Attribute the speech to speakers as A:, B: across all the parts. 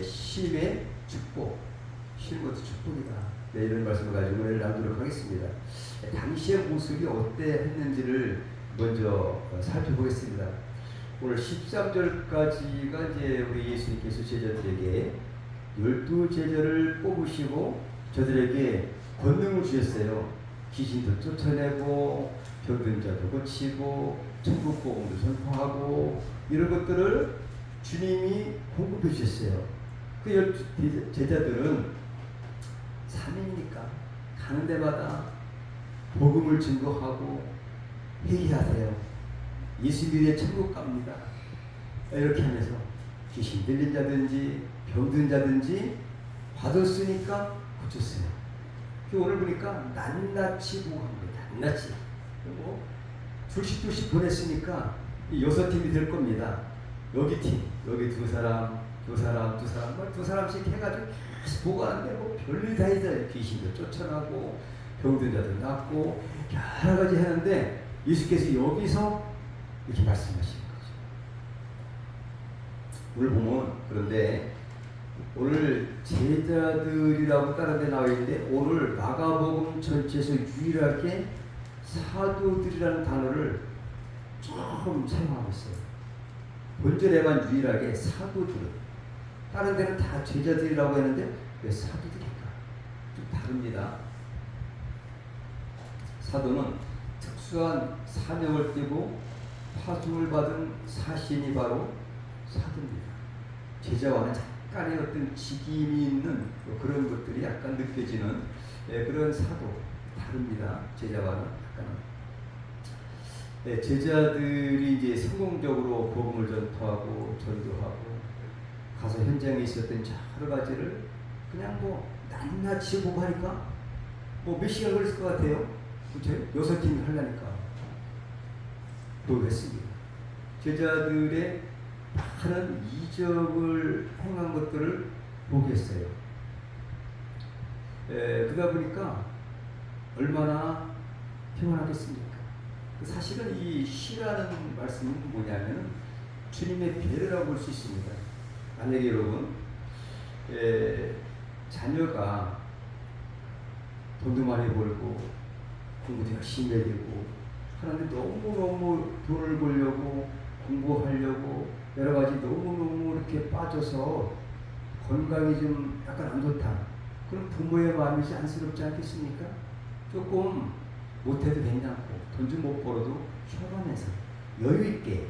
A: 쉼의 축복, 쉼 것도 축복이다. 네, 이런 말씀을 가지고 오늘 나누도록 하겠습니다. 당시의 모습이 어땠는지를 먼저 살펴보겠습니다. 오늘 13절까지가 이제 우리 예수님께서 제자들에게 12제자를 뽑으시고 저들에게 권능을 주셨어요. 귀신도 쫓아내고 병든 자도 고치고 천국 복음도 선포하고 이런 것들을 주님이 공급해 주셨어요. 그 제자들은 3인이니까 가는 데마다 복음을 증거하고 회개하세요. 예수 믿에 천국 갑니다. 이렇게 하면서 귀신 들린 자든지 병든 자든지 받았으니까 고쳤어요. 오늘 보니까 낱낱이 보고합니다. 낱낱이. 그리고 둘씩 보냈으니까 6팀이 될 겁니다. 여기 팀, 여기 두 사람씩 해가지고 계속 보고하는데 뭐 별일 다 있어요. 귀신도 쫓아나고 병든 자도 낫고 여러 가지 하는데 예수께서 여기서 이렇게 말씀하시는 거죠. 오늘 보면 그런데 오늘 제자들이라고 다른 데 나와 있는데 오늘 마가복음 전체에서 유일하게 사도들이라는 단어를 조금 사용하고 있어요. 본절에만 유일하게 사도들, 다른 데는 다 제자들이라고 했는데 왜 사도들일까? 좀 다릅니다. 사도는 특수한 사명을 띠고 파송을 받은 사신이 바로 사도입니다. 제자와는 약간의 어떤 직임이 있는 그런 것들이 약간 느껴지는 그런 사도, 다릅니다. 제자와는 약간은. 제자들이 이제 성공적으로 복음을 전파하고 전도하고 가서 현장에 있었던 여러 가지를 그냥 뭐 낱낱이 보고 하니까 뭐 몇 시간 걸렸을 것 같아요. 그렇죠? 6팀이 하려니까 보겠습니다. 제자들의 많은 이적을 행한 것들을 보겠어요. 그러다 보니까 얼마나 평안하겠습니까? 사실은 이 시라는 말씀은 뭐냐면 주님의 배려라고 볼 수 있습니다. 만약에 여러분 자녀가 돈도 많이 벌고 공부도 열심히 해야 되고 하는데 너무너무 돈을 벌려고 공부하려고 여러 가지 너무너무 이렇게 빠져서 건강이 좀 약간 안 좋다. 그럼 부모의 마음이 안쓰럽지 않겠습니까? 조금 못해도 괜찮고 돈 좀 못 벌어도 현안에서 여유있게,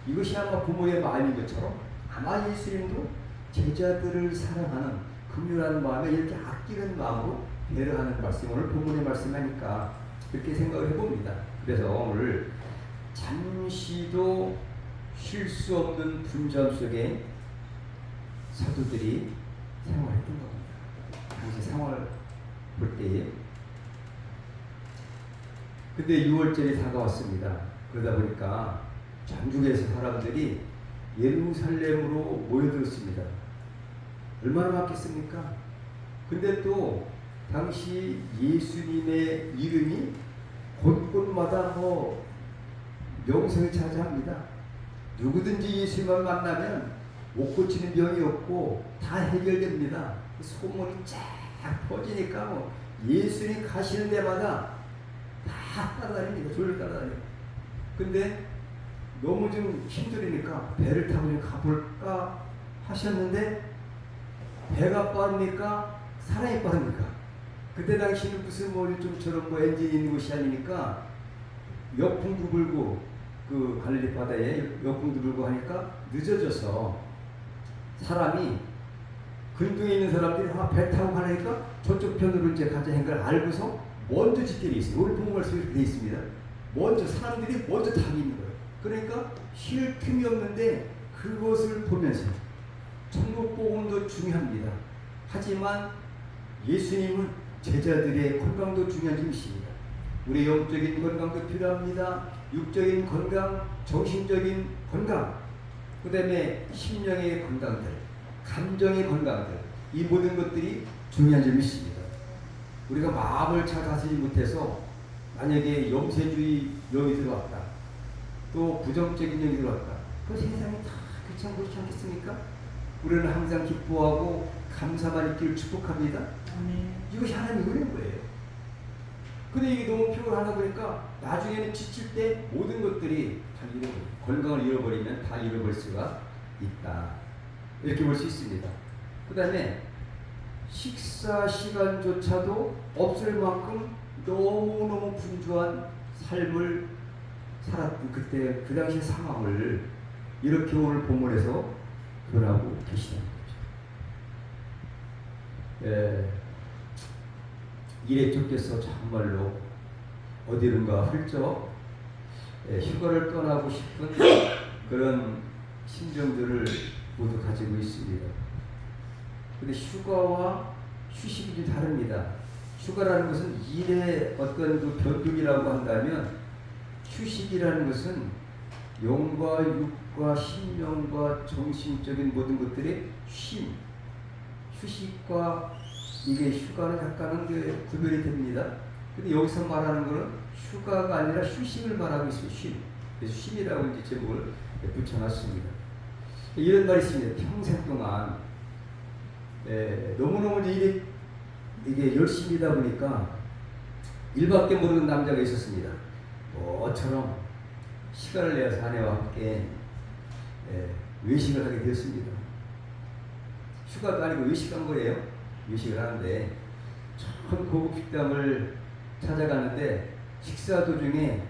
A: 이것이 아마 부모의 마음인 것처럼 아마 예수님도 제자들을 사랑하는 긍휼한 마음에 이렇게 아끼는 마음으로 배려하는 말씀, 오늘 본문의 말씀하니까 그렇게 생각을 해봅니다. 그래서 오늘 잠시도 쉴 수 없는 분주함 속에 사도들이 생활했던 겁니다. 당시 상황을 볼 때에. 근데 6월절이 다가왔습니다. 그러다 보니까 전국에서 사람들이 예루살렘으로 모여들었습니다. 얼마나 많겠습니까? 근데 또 당시 예수님의 이름이 곳곳마다 뭐 명성을 차지합니다. 누구든지 예수님만 만나면 못 고치는 병이 없고 다 해결됩니다. 소문이 쫙 퍼지니까 뭐 예수님 가시는 데마다 다 따라다닙니다. 졸려 따라다니고. 근데 너무 좀 힘들으니까 배를 타고 좀 가볼까 하셨는데 배가 빠릅니까? 사람이 빠릅니까? 그때 당시는 무슨 뭐 좀 저런 뭐 엔진이 있는 곳이 아니니까 역풍도 불고 그 갈릴리 바다에 역풍도 불고 하니까 늦어져서 사람이 근동에 있는 사람들이 배 타고 가니까 저쪽 편으로 이제 가자는 걸 알고서 먼저 짓게 있어요. 우리 본문 말씀이 이렇게 되어 있습니다. 먼저 사람들이 먼저 다니는 거예요. 그러니까 쉴 틈이 없는데 그것을 보면서 천국 복음도 중요합니다. 하지만 예수님은 제자들의 건강도 중요한 점이십니다. 우리 영적인 건강도 필요합니다. 육적인 건강, 정신적인 건강, 그 다음에 심령의 건강들, 감정의 건강들, 이 모든 것들이 중요한 점이 있습니다. 우리가 마음을 잘 다스리지 못해서 만약에 염세주의 영이 들어왔다, 또 부정적인 영이 들어왔다, 그 세상이 다 그렇지 않겠습니까? 우리는 항상 기뻐하고 감사만 있기를 축복합니다. 이것이 하나님의 은혜인 거예요. 근데 이게 너무 피곤하다 보니까 나중에는 지칠 때 모든 것들이 다 잃어버려요. 건강을 잃어버리면 다 잃어버릴 수가 있다. 이렇게 볼 수 있습니다. 그 다음에 식사 시간조차도 없을 만큼 너무너무 분주한 삶을 살았던 그때 그 당시 상황을 이렇게 오늘 본문에서 표현하고 계시는 거죠. 일에 쫓겨서 정말로 어디론가 훌쩍 휴가를 떠나고 싶은 그런 심정들을 모두 가지고 있습니다. 근데 휴가와 휴식이 좀 다릅니다. 휴가라는 것은 일의 어떤 그 변동이라고 한다면 휴식이라는 것은 영과 육과 심령과 정신적인 모든 것들의 쉼, 휴식과 이게 휴가는 약간은 구별이 됩니다. 근데 여기서 말하는 것은 휴가가 아니라 휴식을 말하고 있어요. 쉼. 그래서 쉼이라고 이제 제목을 붙여놨습니다. 이런 말이 있습니다. 평생 동안 너무너무 이게 열심히다 보니까 일밖에 모르는 남자가 있었습니다. 저처럼 시간을 내서 아내와 함께 외식을 하게 되었습니다. 휴가도 아니고 외식한 거예요. 외식을 하는데 참 고급 식당을 찾아가는데 식사 도중에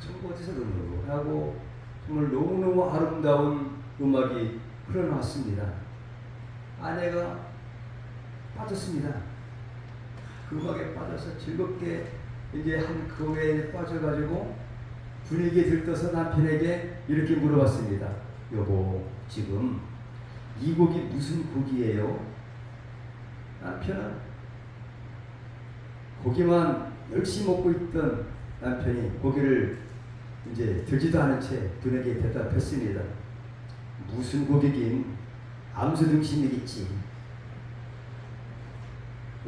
A: 정말 어디서 하고 정말 너무너무 아름다운 음악이 흘러나왔습니다. 아내가 빠졌습니다. 그 음악에 빠져서 즐겁게 이제 한 그거에 빠져가지고 분위기에 들떠서 남편에게 이렇게 물어봤습니다. 여보, 지금 이 곡이 무슨 곡이에요? 남편은 고기만 열심히 먹고 있던 남편이 고기를 이제 들지도 않은 채 분에게 대답했습니다. 무슨 곡이긴 암소등심이겠지.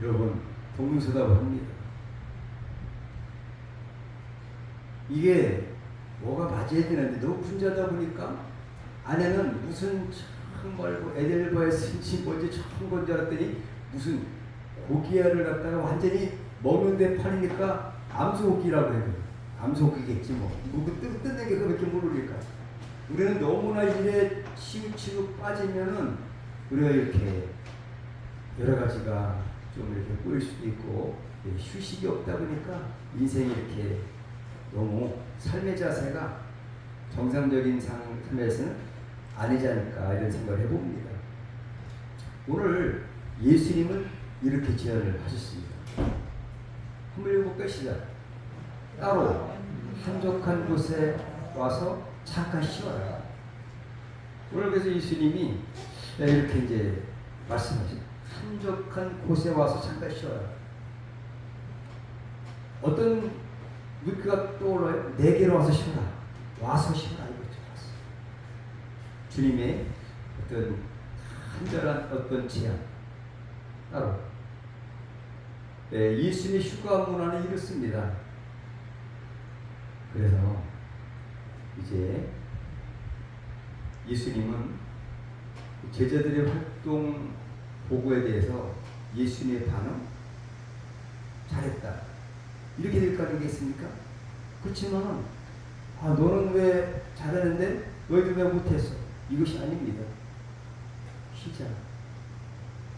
A: 여러분, 동문서답을 합니다. 이게 뭐가 맞아야 되는데 너무 분주하다 보니까 아내는 무슨 정말 에델바에서 뭔지 처음 건 줄 알았더니 무슨 고기야를 갖다가 완전히 먹는데 팔리니까 암소고기라고 해요. 암소고기겠지 뭐. 뜯는 게 그렇게 모르니까. 우리는 너무나 일에 치우치고 빠지면은 우리가 이렇게 여러 가지가 좀 이렇게 꼬일 수도 있고 휴식이 없다 보니까 인생이 이렇게 너무 삶의 자세가 정상적인 삶에서는 아니지 않을까 이런 생각을 해봅니다. 오늘 예수님은 이렇게 제안을 하셨습니다. 한번 읽어볼까요? 시작. 따로 한적한 곳에 와서 잠깐 쉬어라. 오늘 그래서 예수님이 이렇게 이제 말씀하신 한적한 곳에 와서 잠깐 쉬어라. 어떤 물기가 떠올라요? 내게로 와서 쉬어라. 와서 쉬어라 이거죠. 주님의 어떤 한절한 어떤 제안. 따로 예수님의 휴가 문화는 이렇습니다. 그래서 이제 예수님은 제자들의 활동 보고에 대해서 예수님의 반응 잘했다 이렇게 될 거 아니겠습니까? 그렇지만 너는 왜 잘하는데 너희들 왜 못했어? 이것이 아닙니다. 쉬자.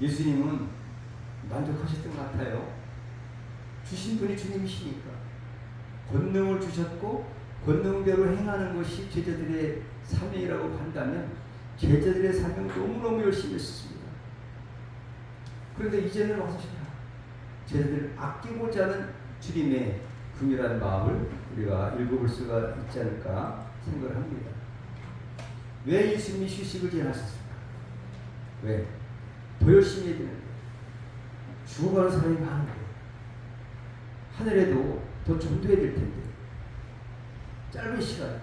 A: 예수님은 만족하셨던 것 같아요. 주신 분이 주님이시니까 권능을 주셨고 권능대로 행하는 것이 제자들의 사명이라고 한다면 제자들의 사명 너무너무 열심히 했습니다. 그런데 이제는 와서 쉬라. 제자들을 아끼고자 하는 주님의 긍휼한 마음을 우리가 읽어볼 수가 있지 않을까 생각을 합니다. 왜 예수님이 휴식을 제안하셨을까? 왜? 더 열심히 해야 되는데 죽어가는 사람이 많은데 하늘에도 더 전도해야 될 텐데 짧은 시간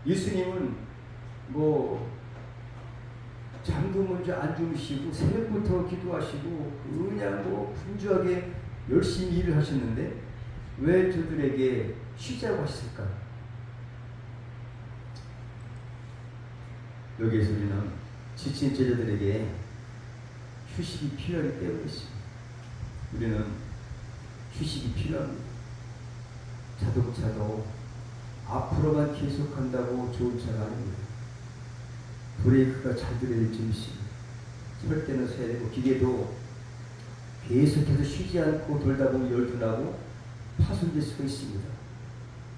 A: 예수님은 잠도 먼저 안 주무시고 새벽부터 기도하시고 그냥 분주하게 열심히 일을 하셨는데 왜 저들에게 쉬자고 하셨을까? 여기에서 우리는 지친 제자들에게 휴식이 필요하기 때문이었습니다. 우리는 휴식이 필요합니다. 자동차도 앞으로만 계속한다고 좋은 차가 아닙니다. 브레이크가 잘 들어야 줄입니다. 설 때는 서야 되고, 기계도 계속해서 쉬지 않고 돌다 보면 열도 나고 파손될 수가 있습니다.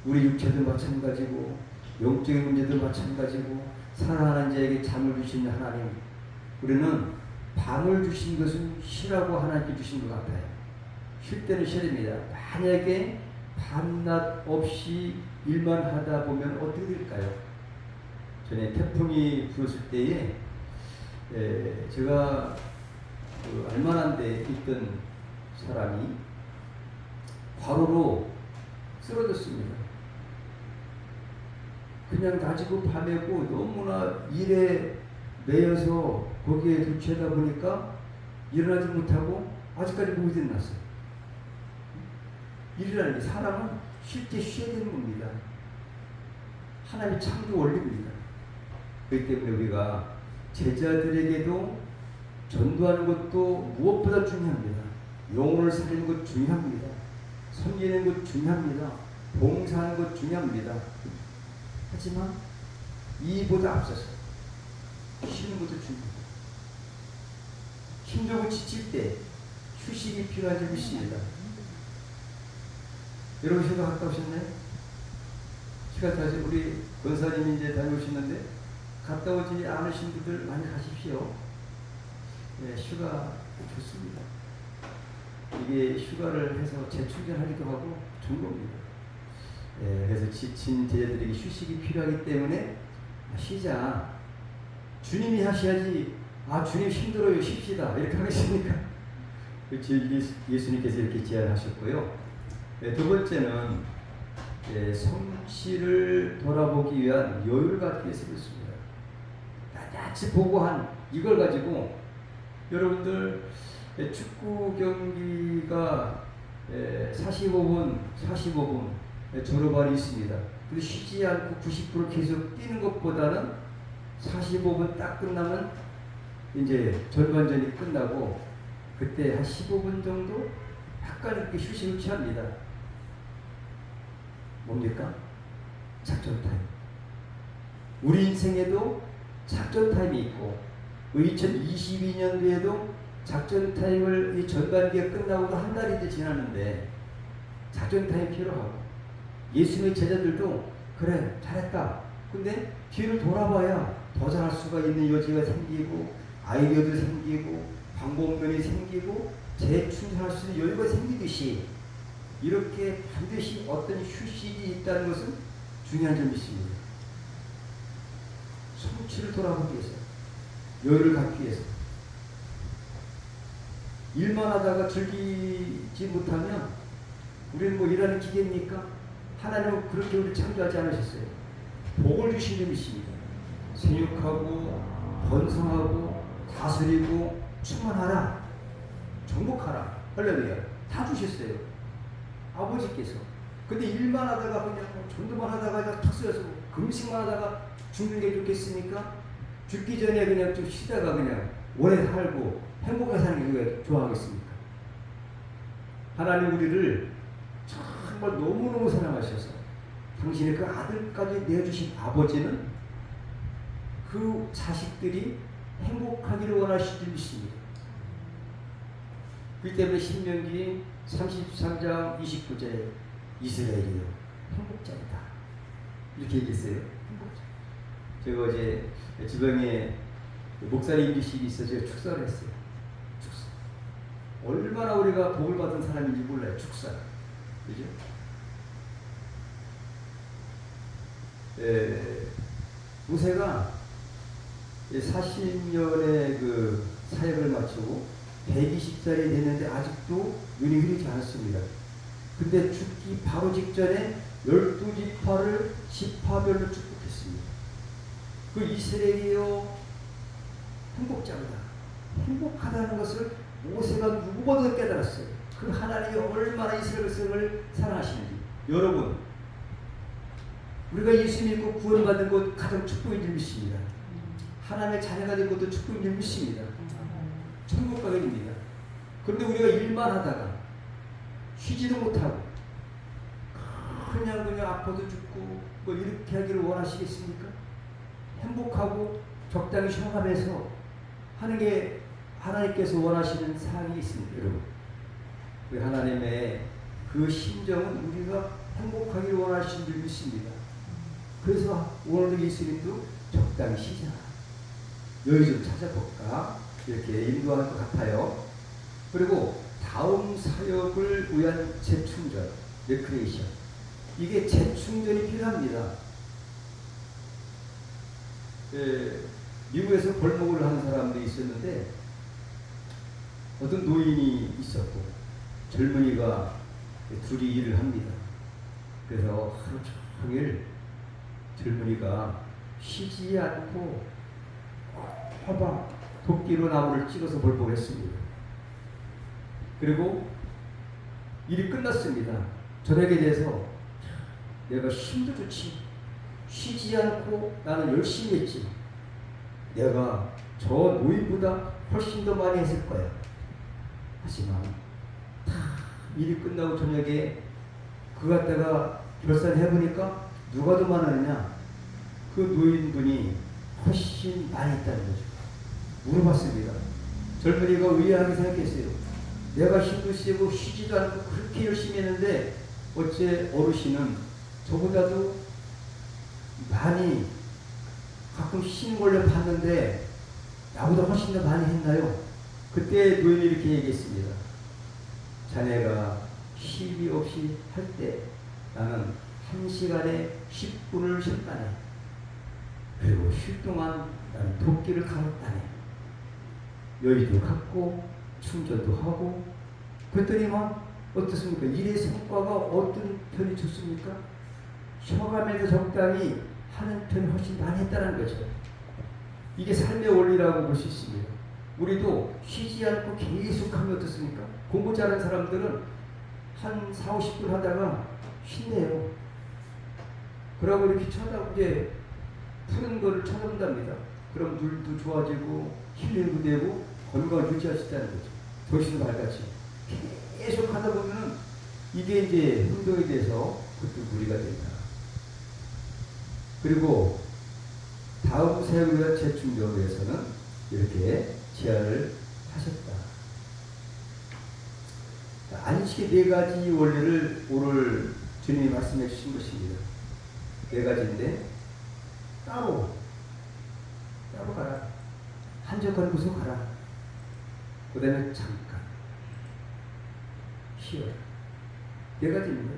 A: 우리 육체도 마찬가지고 영적인 문제도 마찬가지고, 사랑하는 자에게 잠을 주시는 하나님, 우리는 밤을 주신 것은 쉬라고 하나님께 주신 것 같아요. 쉴 때는 쉬어야 됩니다. 만약에 밤낮 없이 일만 하다 보면 어떻게 될까요? 전에 태풍이 불었을 때에 제가 그 알만한 데 있던 사람이 과로로 쓰러졌습니다. 그냥 낮이고 밤이고 너무나 일에 매여서 거기에 도취하다 보니까 일어나지 못하고 아직까지 몸이 끝났어요. 일이라는 게, 사람은 쉴 때 쉬어야 되는 겁니다. 하나님의 창조 원리입니다. 그렇기 때문에 우리가 제자들에게도 전도하는 것도 무엇보다 중요합니다. 영혼을 살리는 것 중요합니다. 섬기는 것 중요합니다. 봉사하는 것 중요합니다. 하지만 이보다 앞서서 쉬는 것도 중요합니다. 힘들고 지칠 때 휴식이 필요한 점이 있습니다. 여러분 휴가 갔다 오셨나요? 휴가 다시 우리 권사님이 이제 다녀오셨는데, 갔다 오지 않으신 분들 많이 가십시오. 네, 휴가 좋습니다. 이게 휴가를 해서 재충전하기도 하고 좋은 겁니다. 네, 그래서 지친 제자들에게 휴식이 필요하기 때문에 쉬자. 주님이 하셔야지, 주님 힘들어요, 쉽시다, 이렇게 하겠습니까? 예수님께서 이렇게 제안하셨고요. 네, 두 번째는 성취를 돌아보기 위한 여유를 갖기 위해서 그렇습니다. 낱낱이 보고한 이걸 가지고, 여러분들 축구 경기가 45분 졸업안이 있습니다. 근데 쉬지 않고 90% 계속 뛰는 것보다는 45분 딱 끝나면 이제 전반전이 끝나고, 그때 한 15분 정도 약간 이렇게 휴식을 취합니다. 뭡니까? 작전 타임. 우리 인생에도 작전 타임이 있고, 2022년도에도 작전 타임을, 이 전반기가 끝나고도 한 달이 이제 지났는데 작전 타임 필요하고, 예수님의 제자들도 그래 잘했다. 근데 뒤를 돌아봐야 더 잘할 수가 있는 여지가 생기고, 아이디어도 생기고, 방법론이 생기고, 재충전할 수 있는 여유가 생기듯이, 이렇게 반드시 어떤 휴식이 있다는 것은 중요한 점이 있습니다. 성취를 돌아보기 위해서, 여유를 갖기 위해서. 일만 하다가 즐기지 못하면 우리는 뭐 일하는 기계입니까? 하나님은 그렇게 우리를 창조하지 않으셨어요. 복을 주신 점이 있습니다. 생육하고 번성하고 다스리고 충만하라, 정복하라, 할렐루야, 다 주셨어요, 아버지께서. 근데 일만 하다가 그냥 전도만 하다가 탁 쓰여서 금식만 하다가 죽는 게 좋겠습니까? 죽기 전에 그냥 좀 쉬다가 그냥 오래 살고 행복하게 사는 게 누가 좋아하겠습니까? 하나님 우리를 정말 너무너무 사랑하셔서 당신의 그 아들까지 내어주신 아버지는 그 자식들이 행복하기를 원하실 줄 믿습니다. 그렇기 때문에 신명기 33장 29절에 이스라엘이요 행복자이다, 이렇게 얘기했어요. 행복자. 제가 어제 지방에 목사님 임기식이 있어서 제가 축사를 했어요. 축사. 얼마나 우리가 복을 받은 사람인지 몰라요. 축사. 그죠? 모세가 40년의 그 사역을 마치고 120살이 됐는데 아직도 눈이 흐리지 않았습니다. 근데 죽기 바로 직전에 12지파를 지파별로 축복했습니다. 그 이스라엘이요 행복자입니다. 행복하다는 것을 모세가 누구보다 깨달았어요. 그 하나님이 얼마나 이스라엘 백성을 사랑하시는지. 여러분, 우리가 예수 믿고 구원받은 것 가장 축복인 줄 믿습니다. 하나님의 자녀가 된 것도 축복이 믿습니다. 천국 가게 됩니다. 그런데 우리가 일만 하다가 쉬지도 못하고 그냥 아파도 죽고 뭐 이렇게 하기를 원하시겠습니까? 행복하고 적당히 쉬어가면서 하는 게 하나님께서 원하시는 사항이 있습니다. 여러분, 그 하나님의 그 심정은 우리가 행복하기를 원하시는 줄 믿습니다. 그래서 오늘도 예수님도 적당히 쉬자, 여유 좀 찾아볼까, 이렇게 인도하는 것 같아요. 그리고 다음 사역을 위한 재충전, 레크레이션, 이게 재충전이 필요합니다. 미국에서 벌목을 하는 사람들이 있었는데 어떤 노인이 있었고 젊은이가 둘이 일을 합니다. 그래서 하루 종일 젊은이가 쉬지 않고 화박 도끼로 나무를 찍어서 벌목을 했습니다. 그리고 일이 끝났습니다. 저녁에 돼서 내가 힘도 좋지, 쉬지 않고 나는 열심히 했지, 내가 저 노인보다 훨씬 더 많이 했을 거야. 하지만 일이 끝나고 저녁에 그거 갖다가 결산해보니까 누가 더 많았느냐, 그 노인분이 훨씬 많이 했다는 거죠. 물어봤습니다. 젊은이가 의아하게 생각했어요. 내가 힘도 세고 쉬지도 않고 그렇게 열심히 했는데 어째 어르신은 저보다도 많이 가끔 쉬는 걸로 봤는데 나보다 훨씬 더 많이 했나요? 그때 노인이 이렇게 얘기했습니다. 자네가 쉼이 없이 할 때 나는 1시간에 10분을 쉬었다네. 그리고 쉴 동안 나는 도끼를 갈았다네. 여유도 갖고 충전도 하고. 그랬더니 막 어떻습니까? 일의 성과가 어떤 편이 좋습니까? 쉬어가면서 적당히 하는 편이 훨씬 많이 했다는 거죠. 이게 삶의 원리라고 볼 수 있습니다. 우리도 쉬지 않고 계속 하면 어떻습니까? 공부 잘하는 사람들은 한 4, 50분 하다가 쉰대요. 그러고 이렇게 이제 푸는 거를 쳐다본답니다. 그럼 눈도 좋아지고 힐링도 되고 건강을 유지할 수 있다는 거죠. 정신도 밝아지고. 계속 하다 보면은 이게 이제 행동에 대해서 그것도 무리가 된다. 그리고 다음 사역을 위한 재충전을 위해서는 이렇게 제안을 하셨다. 안식의 네 가지 원리를 오늘 주님이 말씀해 주신 것입니다. 네 가지인데 따로 가라. 한적한 곳으로 가라. 그 다음에 잠깐 쉬어라. 네 가지입니다.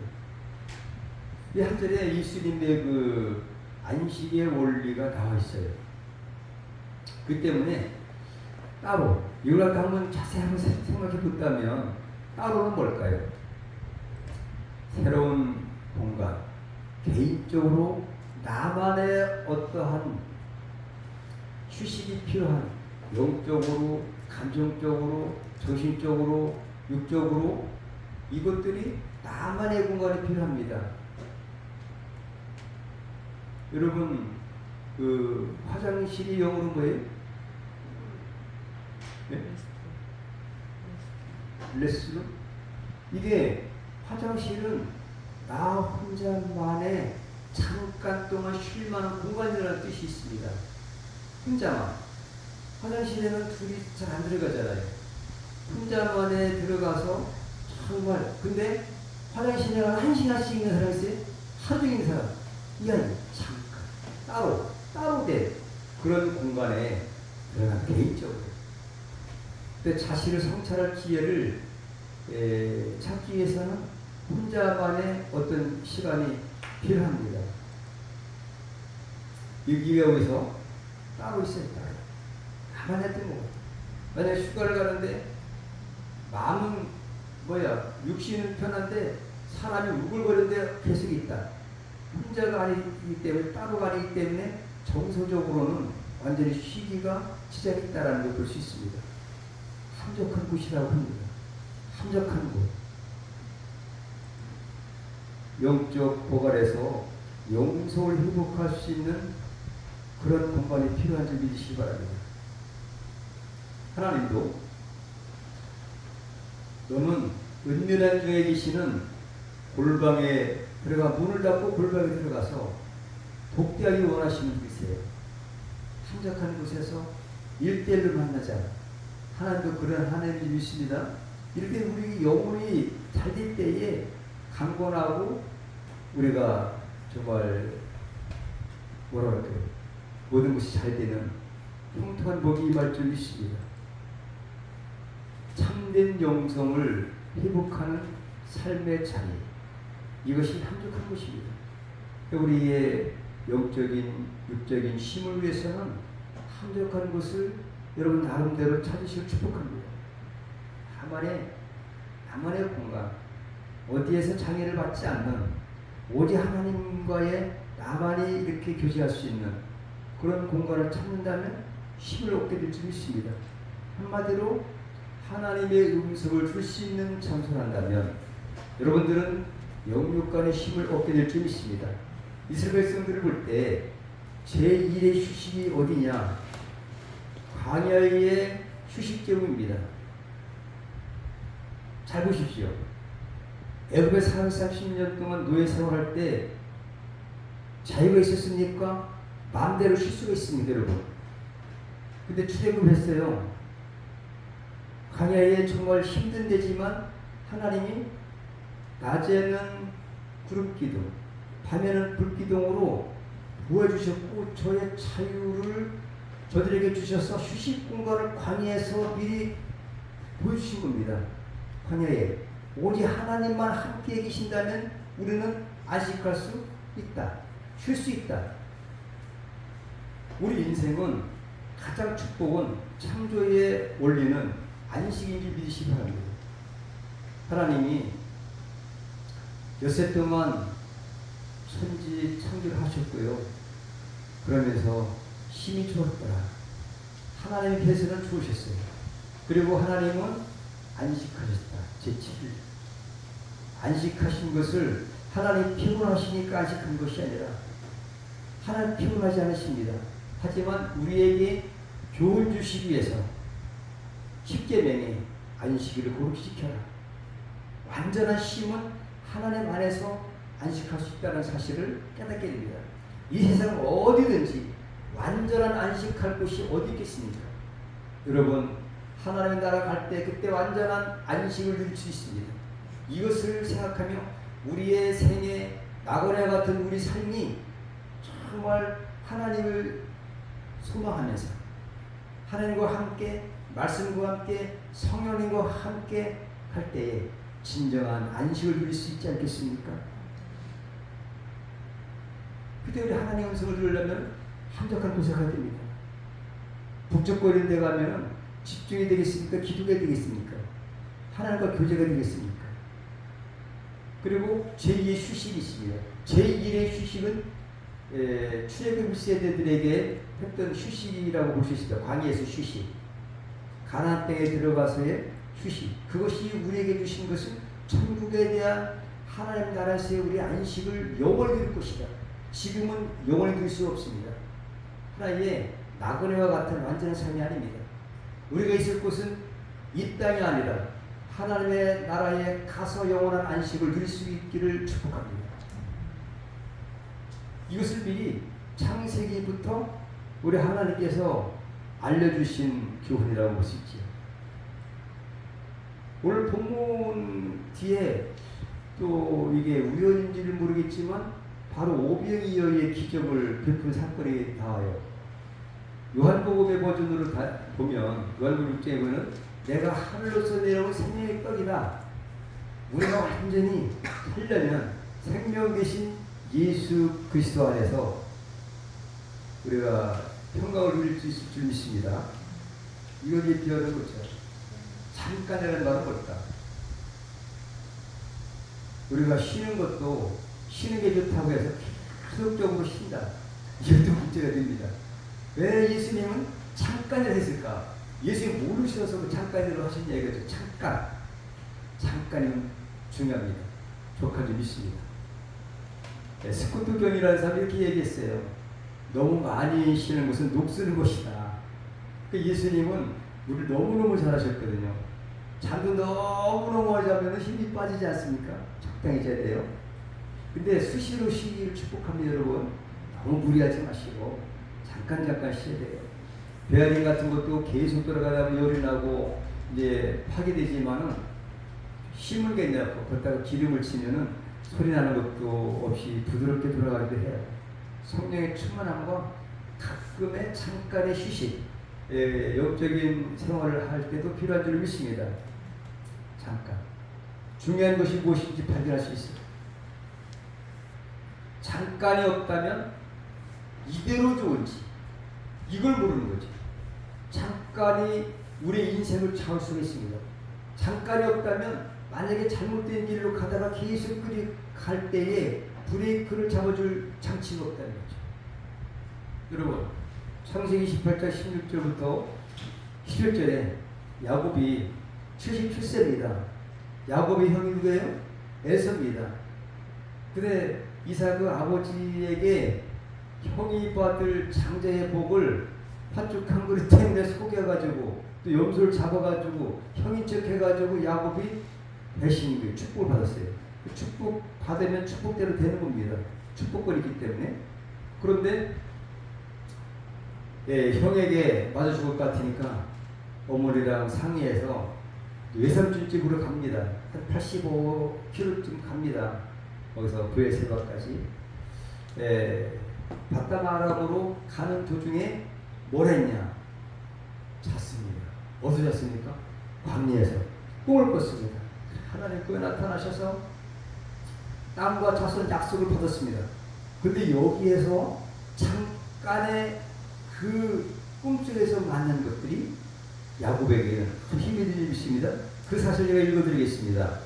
A: 이 한 절에 예수님의 그 안식의 원리가 나와 있어요. 그 때문에 따로 이걸 갖다 한번 자세히 한번 생각해 본다면 따로는 뭘까요? 새로운 공간, 개인적으로 나만의 어떠한 휴식이 필요한, 영적으로, 감정적으로, 정신적으로, 육적으로 이것들이 나만의 공간이 필요합니다. 여러분, 그 화장실이 영어로 뭐예요? 네? 레스룸? 이게 화장실은 나 혼자만의 잠깐 동안 쉴 만한 공간이라는 뜻이 있습니다. 혼자만. 화장실에는 둘이 잘 안 들어가잖아요. 혼자만에 들어가서 정말. 근데 화장실에 1시간씩 있는 사람 있어요? 하루 종일 있는 사람. 이 아이 잠깐 따로 된 그런 공간에 들어가 개인적으로. 근데 자신을 성찰할 기회를 찾기 위해서는 혼자만의 어떤 시간이 필요합니다. 여기서 따로 있어야 따로. 가만히 했던 거. 만약에 휴가를 가는데 마음은 육신은 편한데 사람이 우글거리는데 계속 있다. 혼자가 아니기 때문에, 따로가 아니기 때문에 정서적으로는 완전히 쉬기가 지장이 있다는 걸 볼 수 있습니다. 한적한 곳이라고 합니다. 한적한 곳. 영적 보관에서 영성을 회복할 수 있는 그런 공간이 필요한 줄 믿으시기 바랍니다. 하나님도 너는 은밀한 중에 계시는 골방에 들어가 문을 닫고 골방에 들어가서 독대하기 원하시는 분이세요. 한적한 곳에서 1대1로 만나자. 하나님도 그런 하나님을 믿습니다. 이렇게 우리 영혼이 잘 될 때에 강건하고 우리가 정말 뭐라 할까요? 모든 것이 잘 되는 형통한 복이 임할 줄 믿습니다. 참된 영성을 회복하는 삶의 자리, 이것이 함족한 것입니다. 우리의 영적인 육적인 힘을 위해서는 함족한 것을 여러분 나름대로 찾으시길 축복합니다. 나만의 공간, 어디에서 장애를 받지 않는 오직 하나님과의 나만이 이렇게 교제할 수 있는 그런 공간을 찾는다면 힘을 얻게 될 줄 믿습니다. 한마디로 하나님의 음성을 줄 수 있는 장소를 한다면 여러분들은 영육간의 힘을 얻게 될 줄 믿습니다. 이스라엘 백성들을 볼 때 제1의 휴식이 어디냐? 광야의 휴식경입니다. 잘 보십시오. 애굽에 430년 동안 노예 생활할 때 자유가 있었습니까? 마음대로 쉴 수가 있습니다, 여러분. 근데 출애굽했어요. 광야에 정말 힘든 데지만 하나님이 낮에는 구름기둥, 밤에는 불기둥으로 보여주셨고 저의 자유를 저들에게 주셔서 휴식 공간을 광야에서 미리 보여주신 겁니다. 광야에 오직 하나님만 함께 계신다면 우리는 안식할 수 있다. 쉴 수 있다. 우리 인생은 가장 축복은 창조의 원리는 안식인 줄 믿으시기 바랍니다. 하나님이 엿새 동안 천지 창조를 하셨고요. 그러면서 힘이 좋았더라. 하나님께서는 좋으셨어요. 그리고 하나님은 안식하셨다. 제7일. 안식하신 것을 하나님 피곤하시니까 안식한 것이 아니라 하나님 피곤하지 않으십니다. 하지만 우리에게 교훈 주시기 위해서 10계명에 안식일을 거룩히 지켜라. 완전한 쉼은 하나님 안에서 안식할 수 있다는 사실을 깨닫게 됩니다. 이 세상 어디든지 완전한 안식할 곳이 어디 있겠습니까? 여러분, 하나님의 나라 갈 때 그때 완전한 안식을 누릴 수 있습니다. 이것을 생각하며 우리의 생애, 낙원과 같은 우리 삶이 정말 하나님을 소망하면서 하나님과 함께, 말씀과 함께, 성령님과 함께 할 때에 진정한 안식을 누릴 수 있지 않겠습니까? 그때 우리 하나님의 음성을 들으려면 한적한 곳에 가야 됩니다. 북적거리는 데 가면 집중이 되겠습니까? 기도가 되겠습니까? 하나님과 교제가 되겠습니까? 그리고 제2의 휴식이 있습니다. 제1의 휴식은 출애굽 세대들에게 했던 휴식이라고 볼 수 있습니다. 광야에서 휴식, 가나안 땅에 들어가서의 휴식. 그것이 우리에게 주신 것은 천국에 대한 하나님 나라에서의 우리 안식을 영원히 누릴 것이다. 지금은 영원히 누릴 수 없습니다. 하나의 나그네와 같은 완전한 삶이 아닙니다. 우리가 있을 곳은 이 땅이 아니라 하나님의 나라에 가서 영원한 안식을 누릴 수 있기를 축복합니다. 이것을 미리 창세기부터 우리 하나님께서 알려주신 교훈이라고 볼 수 있지요. 오늘 본문 뒤에 또 이게 우연인지를 모르겠지만 바로 오병이어의 기적을 베푼 사건이 나와요. 요한복음의 버전으로 보면 요한복음 6장에 보면 내가 하늘로서 내려온 생명의 떡이다. 우리가 완전히 살려면 생명 대신 예수 그리스도 안에서 우리가 평강을 누릴 수 있을 줄 믿습니다. 이거에 비하는 거죠. 잠깐이라는 말은 뭘까? 우리가 쉬는 것도 쉬는 게 좋다고 해서 계속적으로 쉰다. 이것도 문제가 됩니다. 왜 예수님은 잠깐이라 했을까? 예수님 모르셔서 잠깐이라고 하신 얘기죠. 잠깐. 잠깐이면 중요합니다. 족한 줄 믿습니다. 스코트경이라는 사람이 이렇게 얘기했어요. 너무 많이 쉬는 것은 녹쓰는 것이다. 그 예수님은 우리를 너무너무 잘하셨거든요. 잠도 너무너무 많이 자면 힘이 빠지지 않습니까? 적당히 자야 돼요. 근데 수시로 쉬기를 축복합니다, 여러분. 너무 무리하지 마시고 잠깐 쉬어야 돼요. 베어링 같은 것도 계속 돌아가다 보면 열이 나고 이제 파괴되지만은 힘을 괜찮고 그렇다고 기름을 치면은 소리 나는 것도 없이 부드럽게 돌아가기도 해요. 성령의 충만함과 가끔의 잠깐의 휴식, 영적인 생활을 할 때도 필요한 줄 믿습니다. 잠깐. 중요한 것이 무엇인지 발견할 수 있어요. 잠깐이 없다면 이대로 좋은지 이걸 모르는 거죠. 잠깐이 우리의 인생을 차올 수가 있습니다. 잠깐이 없다면 만약에 잘못된 길로 가다가 계속 갈 때에 브레이크를 잡아줄 장치가 없다는 거죠. 여러분, 창세기 28장 16절부터 11절에 야곱이 77세입니다. 야곱의 형이 누구예요? 에서입니다. 근데 이삭은 아버지에게 형이 받을 장자의 복을 팥죽 한 그릇 때문에 속여가지고 또 염소를 잡아가지고 형인 척 해가지고 야곱이 배신이 축복을 받았어요. 축복 받으면 축복대로 되는 겁니다. 축복거리기 때문에. 그런데 형에게 맞아 죽을 것 같으니까 어머니랑 상의해서 외삼촌 집으로 갑니다. 한 85km쯤 갑니다. 거기서 부에세바까지. 바다마람으로 가는 도중에 뭘 했냐? 잤습니다. 어디서 잤습니까? 광야에서 꿈을 꿨습니다. 하나님께서 나타나셔서 땅과 자손 약속을 받았습니다. 근데 여기에서 잠깐의 그 꿈속에서 만난 것들이 야곱에게는 큰 힘이 되는 것입니다. 그 사실 제가 읽어드리겠습니다.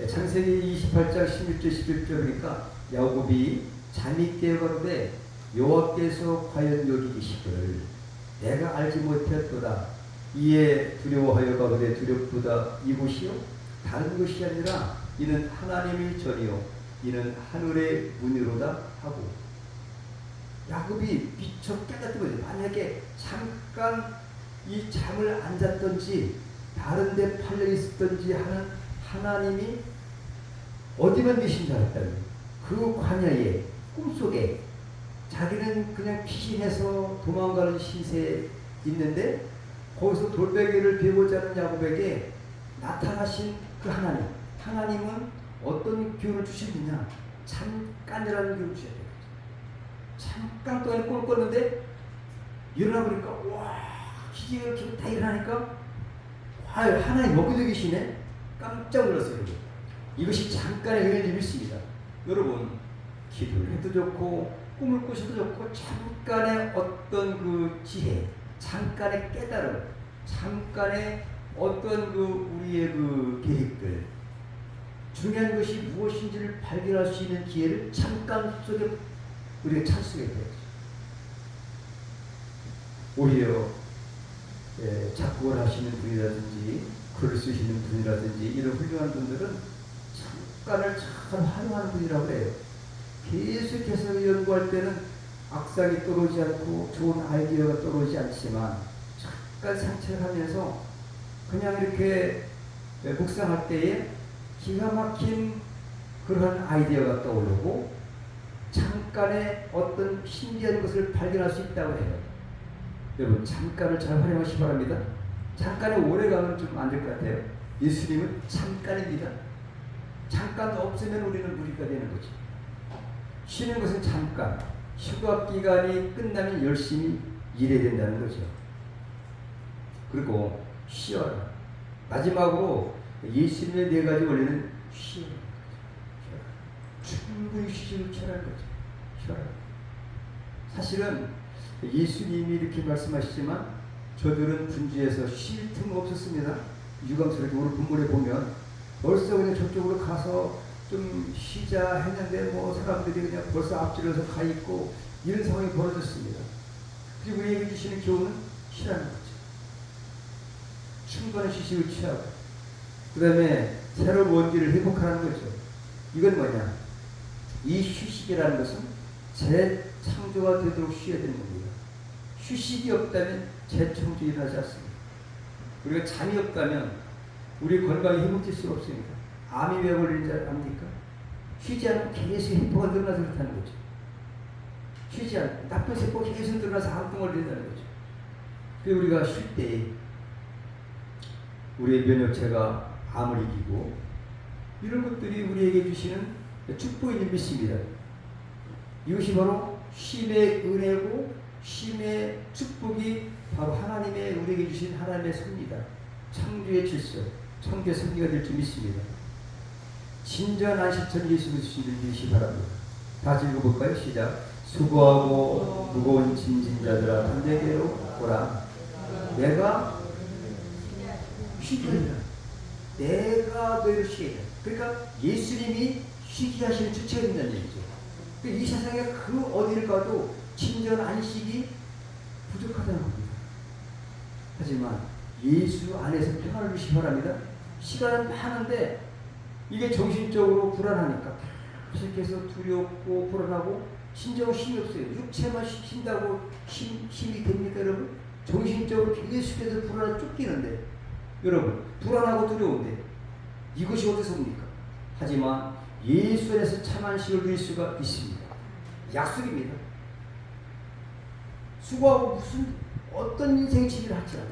A: 창세기 28장 16절 11절 그러니까 야곱이 잠이 깨어가는데 여호와께서 과연 여기 계시기를 내가 알지 못했도다. 이에 두려워하여 가로되 두렵도다 이곳이요 다른 것이 아니라 이는 하나님의 전이요 이는 하늘의 문이로다 하고 야곱이 미처 깨닫던 거죠. 만약에 잠깐 이 잠을 안 잤던지 다른 데 팔려 있었던지 하는 하나님이 어디만 계신 줄 알았다는 그 광야에 꿈속에 자기는 그냥 피신해서 도망가는 신세에 있는데 거기서 돌베개를 베고자 하는 야곱에게 나타나신 그 하나님은 어떤 기운을 주시느냐? 잠깐이라는 기운을 주셔야 돼요. 잠깐 동안에 꿈을 꿨는데 일어나 보니까 와 기계가 기분 다 일어나니까 와 하나님 여기도 계시네. 깜짝 놀랐어요. 이것이 잠깐의 은혜를 믿습니다. 여러분 기도를 해도 좋고 꿈을 꾸셔도 좋고 잠깐의 어떤 그 지혜, 잠깐의 깨달음, 잠깐의 어떤 그 우리의 그 계획들 중요한 것이 무엇인지를 발견할 수 있는 기회를 잠깐 속에 우리가 찾을 수가 있어요. 오히려 작곡을 하시는 분이라든지 글을 쓰시는 분이라든지 이런 훌륭한 분들은 잠깐을 잘 활용하는 분이라고 해요. 계속해서 연구할 때는 악상이 떠오르지 않고 좋은 아이디어가 떠오르지 않지만 잠깐 상체하면서 그냥 이렇게 묵상할 때에 기가 막힌 그러한 아이디어가 떠오르고 잠깐의 어떤 신기한 것을 발견할 수 있다고 해요. 여러분 잠깐을 잘 활용하시기 바랍니다. 잠깐에 오래 가면 좀 안 될 것 같아요. 예수님은 잠깐입니다. 잠깐 없으면 우리는 무리가 되는 거죠. 쉬는 것은 잠깐, 휴가 기간이 끝나면 열심히 일해야 된다는 거죠. 그리고 쉬어라. 마지막으로 예수님의 네 가지 원리는 쉬어라. 충분히 쉬지 쉬라는 거죠. 쉬어라. 사실은 예수님이 이렇게 말씀하시지만 저들은 분주해서 쉴 틈 없었습니다. 유감스럽게 오늘 본문에 보면 벌써 그냥 저쪽으로 가서 좀 쉬자 했는데 뭐 사람들이 그냥 벌써 앞질러서 가 있고 이런 상황이 벌어졌습니다. 그리고 우리에게 주시는 교훈은 쉬라는 거죠. 충분한 휴식을 취하고 그 다음에 새로운 원기를 회복하는 거죠. 이건 뭐냐? 이 휴식이라는 것은 창조가 되도록 쉬어야 되는 겁니다. 휴식이 없다면 재창조 일어나지 않습니다. 우리가 잠이 없다면 우리 건강이 회복될 수가 없습니다. 암이 왜 걸리는지 압니까? 쉬지 않고 계속 세포가 늘어나서 그렇다는 거죠. 쉬지 않고 나쁜 세포가 계속 늘어나서 암병 걸린다는 거죠. 그래서 우리가 쉴 때 우리의 면역체가 암을 이기고 이런 것들이 우리에게 주시는 축복인 믿습니다. 이것이 바로 쉼의 은혜고 쉼의 축복이 바로 하나님의 우리에게 주신 하나님의 섭리다. 창조의 질서, 창조의 섭리가 될 줄 믿습니다. 진정한 안식처는 예수 그리스도를 믿으시기 바랍니다. 다시 읽어볼까요? 시작. 수고하고 무거운 짐진 자들아 내게로 오라. 내가 쉬게 하리라. 내가 너희를 쉬게 하리라. 그러니까 예수님이 쉬게 하시는 주체가 된다는 얘기죠. 그러니까 이 세상에 그 어디를 가도 진정한 안식이 부족하다는 겁니다. 하지만 예수 안에서 평안을 주시기 바랍니다. 시간은 많은데 이게 정신적으로 불안하니까 계속해서 두렵고 불안하고 심정은 힘이 없어요. 육체만 쉰다고 힘이 됩니까 여러분? 정신적으로 계속해서 불안에 쫓기는데 여러분 불안하고 두려운데 이것이 어디서 옵니까? 하지만 예수 안에서 참 안식을 누릴 수가 있습니다. 약속입니다. 수고하고 무슨 어떤 인생 치기를 할지라도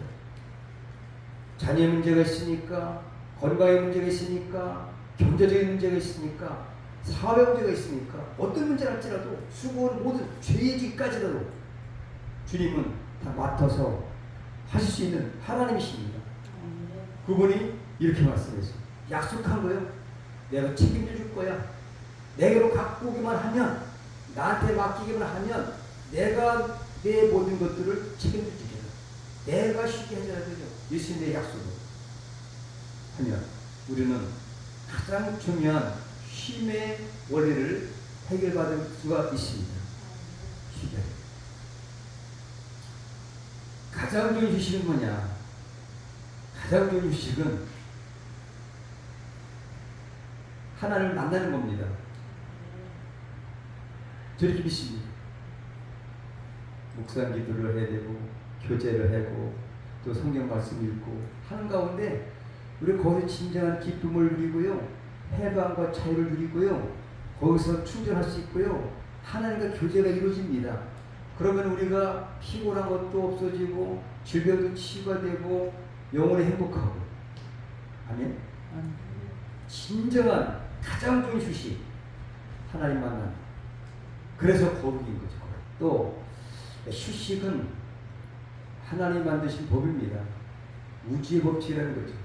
A: 자녀 문제가 있으니까 건강의 문제가 있으니까 경제적인 문제가 있으니까 사회 문제가 있으니까 어떤 문제를 할지라도 수고는 모든 죄의지까지라도 주님은 다 맡아서 하실 수 있는 하나님이십니다. 그분이 이렇게 말씀했어요. 약속한 거예요. 내가 책임져 줄 거야. 내게로 갖고 오기만 하면 나한테 맡기기만 하면 내가 내 모든 것들을 책임져 주겠다. 내가 쉬게 해줘야 되죠. 예수님의 약속을 하면 우리는 가장 중요한 쉼의 원리를 해결받을 수가 있습니다. 쉬게. 가장 좋은 휴식은 뭐냐? 가장 좋은 휴식은 하나님을 만나는 겁니다. 저렇게 믿습니다. 묵상 기도를 해야 되고 교제를 하고 또 성경 말씀 읽고 하는 가운데 우리 거기서 진정한 기쁨을 누리고요. 해방과 자유를 누리고요. 거기서 충전할 수 있고요. 하나님과 교제가 이루어집니다. 그러면 우리가 피곤한 것도 없어지고 질병도 치유가 되고 영혼이 행복하고. 아멘. 진정한 가장 좋은 휴식 하나님 만남. 그래서 거룩인 거죠. 또 휴식은 하나님 만드신 법입니다. 우주의 법칙이라는 거죠.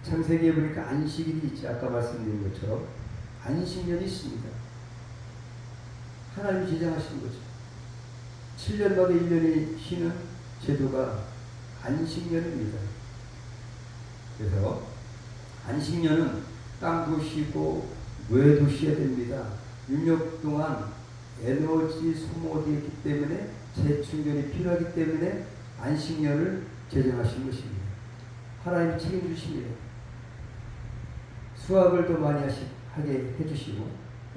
A: 창세기에 보니까 안식일이 있지. 아까 말씀드린 것처럼 안식년이 있습니다. 하나님이 제정하신 거죠. 7년마다 1년이 쉬는 제도가 안식년입니다. 그래서 안식년은 땅도 쉬고 뇌도 쉬어야 됩니다. 6년 동안 에너지 소모되기 때문에 재충전이 필요하기 때문에 안식년을 제정하신 것입니다. 하나님이 책임주십니다. 수학을 더 많이 하게 해주시고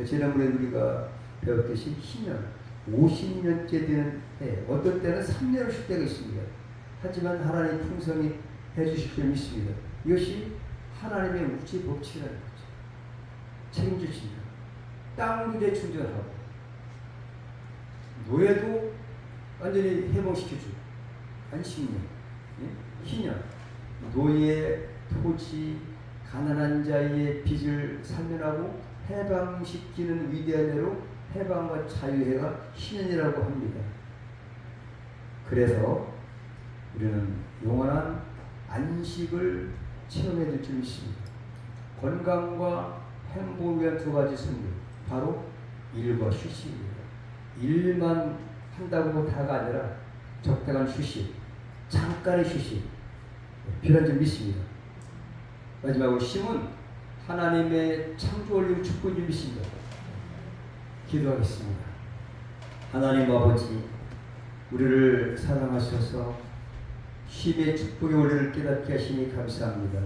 A: 지난번에 우리가 배웠듯이 신년 50년째 되는 해 어떤 때는 3년을 쉴 때가 있습니다. 하지만 하나님 풍성히 해주실 줄 믿습니다. 이것이 하나님의 우주의 법칙이라는 거죠. 책임주십니다. 땅도 재충전하고 노예도 완전히 해방시켜주고 안식년, 희년, 노예, 토지, 가난한 자의 빚을 사면하고 해방시키는 위대한 해로 해방과 자유해가 희년이라고 합니다. 그래서 우리는 영원한 안식을 체험해 줄 줄 믿습니다. 건강과 행복을 위한 두 가지 선물, 바로 일과 휴식입니다. 일만 한다고 다가 아니라 적당한 휴식, 잠깐의 휴식 필요한 줄 믿습니다. 마지막으로 쉼은 하나님의 창조 원리 축복인 줄 믿습니다. 기도하겠습니다. 하나님 아버지, 우리를 사랑하셔서 쉼의 축복의 원리를 깨닫게 하시니 감사합니다.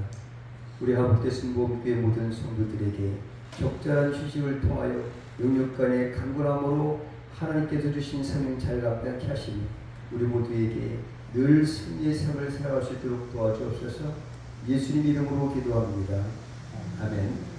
A: 우리 하복되신 모교의 모든 성도들에게 적절한 휴식을 통하여 영육간의 강건함으로 하나님께서 주신生命잘 감당케 하시며 우리 모두에게 늘 승리의 삶을 살아갈 수 있도록 도와주옵소서. 예수님 이름으로 기도합니다. 아멘.